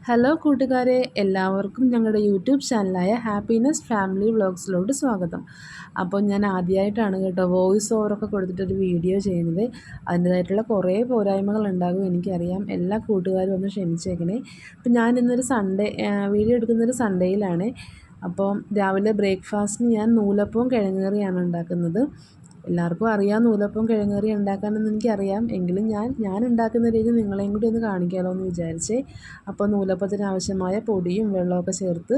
Hello കൂട്ടുകാരെ, എല്ലാവർക്കും ഞങ്ങളുടെ യൂട്യൂബ് ചാനലായ ഹാപ്പിനെസ് ഫാമിലി വ്ളോഗ്സിലോട്ട് സ്വാഗതം. അപ്പോൾ ഞാൻ ആദ്യമായിട്ടാണ് കേട്ടോ വോയിസ് ഓവറൊക്കെ കൊടുത്തിട്ടൊരു വീഡിയോ ചെയ്യുന്നത്. അതിൻ്റേതായിട്ടുള്ള കുറേ പോരായ്മകൾ ഉണ്ടാകും എനിക്കറിയാം. എല്ലാ കൂട്ടുകാരും ഒന്ന് ക്ഷമിച്ചേക്കണേ. അപ്പോൾ ഞാൻ ഇന്നൊരു വീഡിയോ എടുക്കുന്നൊരു സൺഡേയിലാണ്. അപ്പോൾ രാവിലെ ബ്രേക്ക്ഫാസ്റ്റിന് ഞാൻ നൂലപ്പവും കിഴങ്ങ് കറിയാണ് ഉണ്ടാക്കുന്നത്. എല്ലാവർക്കും അറിയാം നൂലപ്പം കിഴങ്ങ് കറി ഉണ്ടാക്കാനെന്ന് എനിക്കറിയാം. എങ്കിലും ഞാൻ ഉണ്ടാക്കുന്ന രീതി നിങ്ങളെയും കൂടി ഒന്ന് കാണിക്കാമല്ലോ എന്ന് വിചാരിച്ചേ. അപ്പോൾ നൂലപ്പത്തിന് ആവശ്യമായ പൊടിയും വെള്ളമൊക്കെ ചേർത്ത്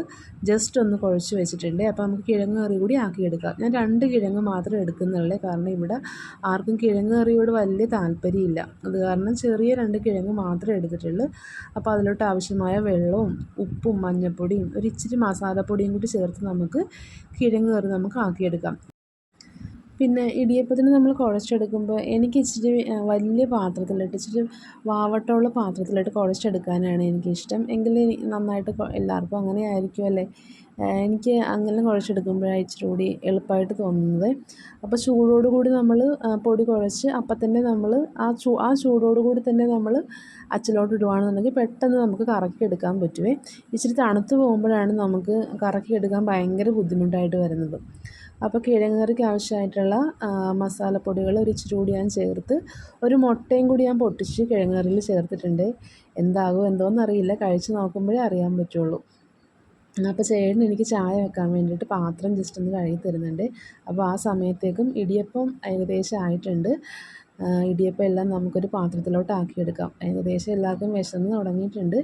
ജസ്റ്റ് ഒന്ന് കുഴച്ച് വെച്ചിട്ടുണ്ട്. അപ്പോൾ നമുക്ക് കിഴങ്ങ് കറി കൂടി ആക്കിയെടുക്കാം. ഞാൻ 2 കിഴങ്ങ് മാത്രമേ എടുക്കുന്നുള്ളൂ. കാരണം ഇവിടെ ആർക്കും കിഴങ്ങ് കറിയോട് വലിയ താല്പര്യമില്ല. അത് കാരണം ചെറിയ 2 കിഴങ്ങ് മാത്രമേ എടുത്തിട്ടുള്ളൂ. അപ്പോൾ അതിലോട്ട് ആവശ്യമായ വെള്ളവും ഉപ്പും മഞ്ഞൾപ്പൊടിയും ഒരു ഇച്ചിരി മസാലപ്പൊടിയും കൂടി ചേർത്ത് നമുക്ക് കിഴങ്ങ് കറി നമുക്ക് ആക്കിയെടുക്കാം. പിന്നെ ഇടിയപ്പത്തിന് നമ്മൾ കുഴച്ചെടുക്കുമ്പോൾ എനിക്ക് ഇച്ചിരി വലിയ പാത്രത്തിലിട്ട് ഇച്ചിരി വാവട്ടമുള്ള പാത്രത്തിലിട്ട് കുഴച്ചെടുക്കാനാണ് എനിക്കിഷ്ടം. എങ്കിലേ നന്നായിട്ട് എല്ലാവർക്കും അങ്ങനെ ആയിരിക്കുമല്ലേ. എനിക്ക് അങ്ങനെ കുഴച്ചെടുക്കുമ്പോഴാണ് ഇച്ചിരി കൂടി എളുപ്പമായിട്ട് തോന്നുന്നത്. അപ്പോൾ ചൂടോട് കൂടി നമ്മൾ പൊടി കുഴച്ച് അപ്പം തന്നെ നമ്മൾ ആ ചൂടോട് കൂടി തന്നെ നമ്മൾ അച്ചിലോട്ട് ഇടുകയാണെന്നുണ്ടെങ്കിൽ പെട്ടെന്ന് നമുക്ക് കറക്കിയെടുക്കാൻ പറ്റുമേ. ഇച്ചിരി തണുത്ത് പോകുമ്പോഴാണ് നമുക്ക് കറക്കിയെടുക്കാൻ ഭയങ്കര ബുദ്ധിമുട്ടായിട്ട് വരുന്നത്. അപ്പോൾ കിഴങ്ങ് കറിക്ക് ആവശ്യമായിട്ടുള്ള മസാലപ്പൊടികൾ ഒരു ഇച്ചിരി കൂടി ഞാൻ ചേർത്ത് ഒരു മുട്ടയും കൂടി ഞാൻ പൊട്ടിച്ച് കിഴങ്ങ് കറിയിൽ ചേർത്തിട്ടുണ്ട്. എന്താകും എന്തോന്നറിയില്ല, കഴിച്ച് നോക്കുമ്പോഴേ അറിയാൻ പറ്റുള്ളൂ. അപ്പോൾ ചേട്ടൻ എനിക്ക് ചായ വെക്കാൻ വേണ്ടിയിട്ട് പാത്രം ജസ്റ്റ് ഒന്ന് കഴുകി തരുന്നുണ്ട്. അപ്പോൾ ആ സമയത്തേക്കും ഇടിയപ്പം ഏകദേശം ആയിട്ടുണ്ട്. ഇടിയപ്പം എല്ലാം നമുക്കൊരു പാത്രത്തിലോട്ട് ആക്കിയെടുക്കാം. ഏകദേശം എല്ലാവർക്കും വിശന്ന് തുടങ്ങിയിട്ടുണ്ട്.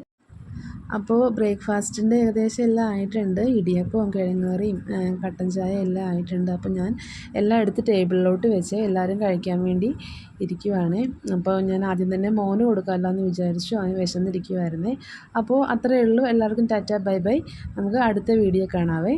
അപ്പോൾ ബ്രേക്ക്ഫാസ്റ്റിൻ്റെ ഏകദേശം എല്ലാം ആയിട്ടുണ്ട്. ഇടിയപ്പവും കിഴങ്ങ് കറിയും കട്ടൻ ചായ എല്ലാം ആയിട്ടുണ്ട്. അപ്പോൾ ഞാൻ എല്ലാം എടുത്ത് ടേബിളിലോട്ട് വെച്ച് എല്ലാവരും കഴിക്കാൻ വേണ്ടി ഇരിക്കുവാണ്. അപ്പോൾ ഞാൻ ആദ്യം തന്നെ മോന് കൊടുക്കാമല്ലോ എന്ന് വിചാരിച്ചു. അവന് വിശന്നിരിക്കുവായിരുന്നേ. അപ്പോൾ അത്രയേ ഉള്ളൂ. എല്ലാവർക്കും ടാറ്റ ബൈ ബൈ. നമുക്ക് അടുത്ത വീഡിയോ കാണാവേ.